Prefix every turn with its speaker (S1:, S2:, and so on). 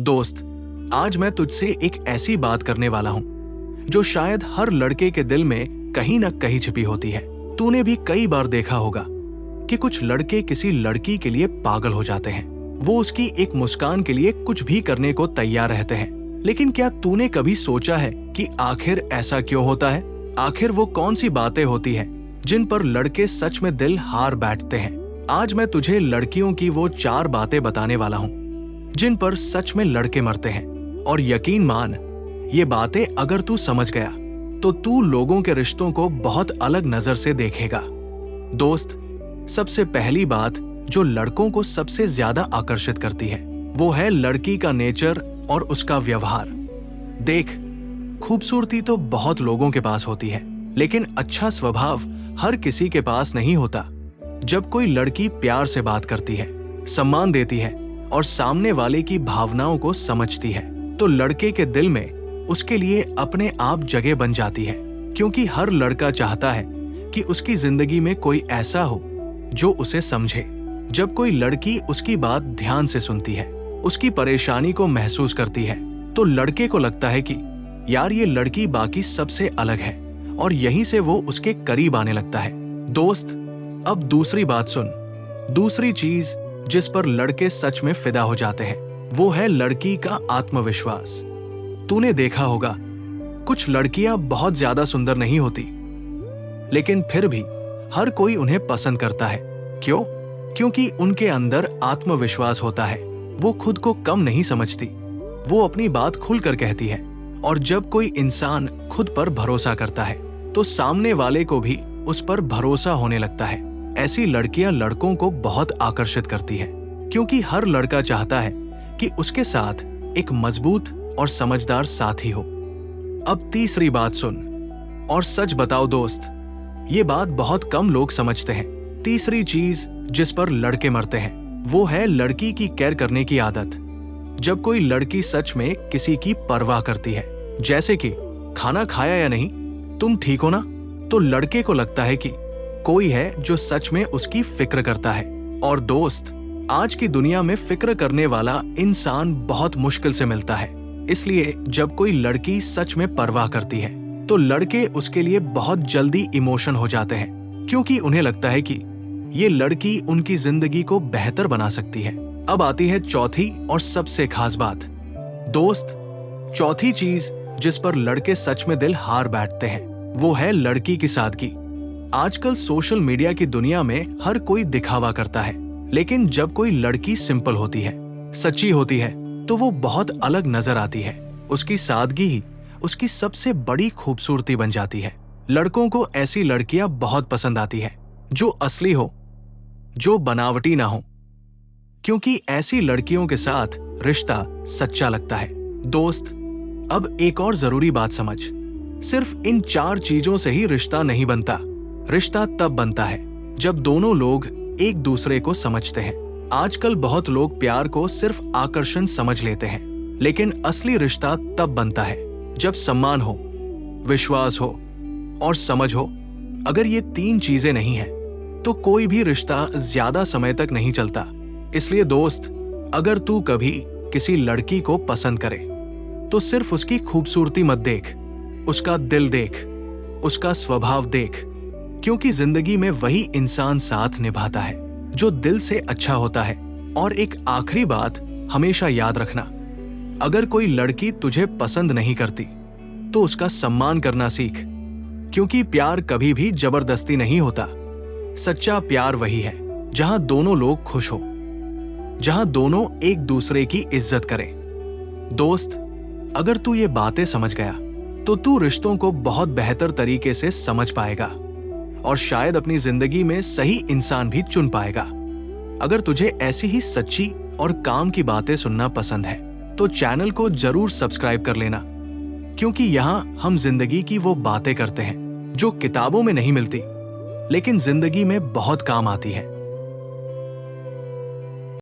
S1: दोस्त, आज मैं तुझसे एक ऐसी बात करने वाला हूँ जो शायद हर लड़के के दिल में कहीं न कहीं छिपी होती है। तूने भी कई बार देखा होगा कि कुछ लड़के किसी लड़की के लिए पागल हो जाते हैं। वो उसकी एक मुस्कान के लिए कुछ भी करने को तैयार रहते हैं। लेकिन क्या तूने कभी सोचा है कि आखिर ऐसा क्यों होता है? आखिर वो कौन सी बातें होती हैं जिन पर लड़के सच में दिल हार बैठते हैं? आज मैं तुझे लड़कियों की वो 4 बातें बताने वाला हूँ जिन पर सच में लड़के मरते हैं। और यकीन मान, ये बातें अगर तू समझ गया तो तू लोगों के रिश्तों को बहुत अलग नजर से देखेगा। दोस्त, सबसे पहली बात जो लड़कों को सबसे ज्यादा आकर्षित करती है वो है लड़की का नेचर और उसका व्यवहार। देख, खूबसूरती तो बहुत लोगों के पास होती है, लेकिन अच्छा स्वभाव हर किसी के पास नहीं होता। जब कोई लड़की प्यार से बात करती है, सम्मान देती है और सामने वाले की भावनाओं को समझती है तो लड़के के दिल में उसके लिए अपने आप जगह बन जाती है। क्योंकि हर लड़का चाहता है कि उसकी जिंदगी में कोई ऐसा हो जो उसे समझे। जब कोई लड़की उसकी बात ध्यान से सुनती है, उसकी परेशानी को महसूस करती है, तो लड़के को लगता है कि यार ये लड़की बाकी सबसे अलग है, और यहीं से वो उसके करीब आने लगता है। दोस्त, अब दूसरी बात सुन। दूसरी चीज जिस पर लड़के सच में फिदा हो जाते हैं वो है लड़की का आत्मविश्वास। तूने देखा होगा, कुछ लड़कियां बहुत ज्यादा सुंदर नहीं होती, लेकिन फिर भी हर कोई उन्हें पसंद करता है। क्यों? क्योंकि उनके अंदर आत्मविश्वास होता है। वो खुद को कम नहीं समझती, वो अपनी बात खुलकर कहती है। और जब कोई इंसान खुद पर भरोसा करता है तो सामने वाले को भी उस पर भरोसा होने लगता है। ऐसी लड़कियां लड़कों को बहुत आकर्षित करती है, क्योंकि हर लड़का चाहता है कि उसके साथ एक मजबूत और समझदार साथी हो। अब तीसरी बात सुन, और सच बताओ दोस्त, ये बात बहुत कम लोग समझते हैं। तीसरी चीज जिस पर लड़के मरते हैं वो है लड़की की केयर करने की आदत। जब कोई लड़की सच में किसी की परवाह करती है, जैसे कि खाना खाया या नहीं, तुम ठीक हो ना, तो लड़के को लगता है कि कोई है जो सच में उसकी फिक्र करता है। और दोस्त, आज की दुनिया में फिक्र करने वाला इंसान बहुत मुश्किल से मिलता है। इसलिए जब कोई लड़की सच में परवाह करती है तो लड़के उसके लिए बहुत जल्दी इमोशन हो जाते हैं, क्योंकि उन्हें लगता है कि ये लड़की उनकी जिंदगी को बेहतर बना सकती है। अब आती है चौथी और सबसे खास बात। दोस्त, चौथी चीज जिस पर लड़के सच में दिल हार बैठते हैं वो है लड़की की सादगी। आजकल सोशल मीडिया की दुनिया में हर कोई दिखावा करता है, लेकिन जब कोई लड़की सिंपल होती है, सच्ची होती है, तो वो बहुत अलग नजर आती है। उसकी सादगी ही उसकी सबसे बड़ी खूबसूरती बन जाती है। लड़कों को ऐसी लड़कियां बहुत पसंद आती है जो असली हो, जो बनावटी ना हो, क्योंकि ऐसी लड़कियों के साथ रिश्ता सच्चा लगता है। दोस्त, अब एक और जरूरी बात समझ। सिर्फ इन 4 चीजों से ही रिश्ता नहीं बनता। रिश्ता तब बनता है जब दोनों लोग एक दूसरे को समझते हैं। आजकल बहुत लोग प्यार को सिर्फ आकर्षण समझ लेते हैं, लेकिन असली रिश्ता तब बनता है जब सम्मान हो, विश्वास हो और समझ हो। अगर ये 3 चीजें नहीं हैं, तो कोई भी रिश्ता ज्यादा समय तक नहीं चलता। इसलिए दोस्त, अगर तू कभी किसी लड़की को पसंद करे तो सिर्फ उसकी खूबसूरती मत देख, उसका दिल देख, उसका स्वभाव देख, क्योंकि जिंदगी में वही इंसान साथ निभाता है जो दिल से अच्छा होता है। और एक आखिरी बात हमेशा याद रखना, अगर कोई लड़की तुझे पसंद नहीं करती तो उसका सम्मान करना सीख, क्योंकि प्यार कभी भी जबरदस्ती नहीं होता। सच्चा प्यार वही है जहां दोनों लोग खुश हो, जहां दोनों एक दूसरे की इज्जत करें। दोस्त, अगर तू ये बातें समझ गया तो तू रिश्तों को बहुत बेहतर तरीके से समझ पाएगा और शायद अपनी जिंदगी में सही इंसान भी चुन पाएगा। अगर तुझे ऐसी ही सच्ची और काम की बातें सुनना पसंद है तो चैनल को जरूर सब्सक्राइब कर लेना, क्योंकि यहाँ हम जिंदगी की वो बातें करते हैं जो किताबों में नहीं मिलती, लेकिन जिंदगी में बहुत काम आती है।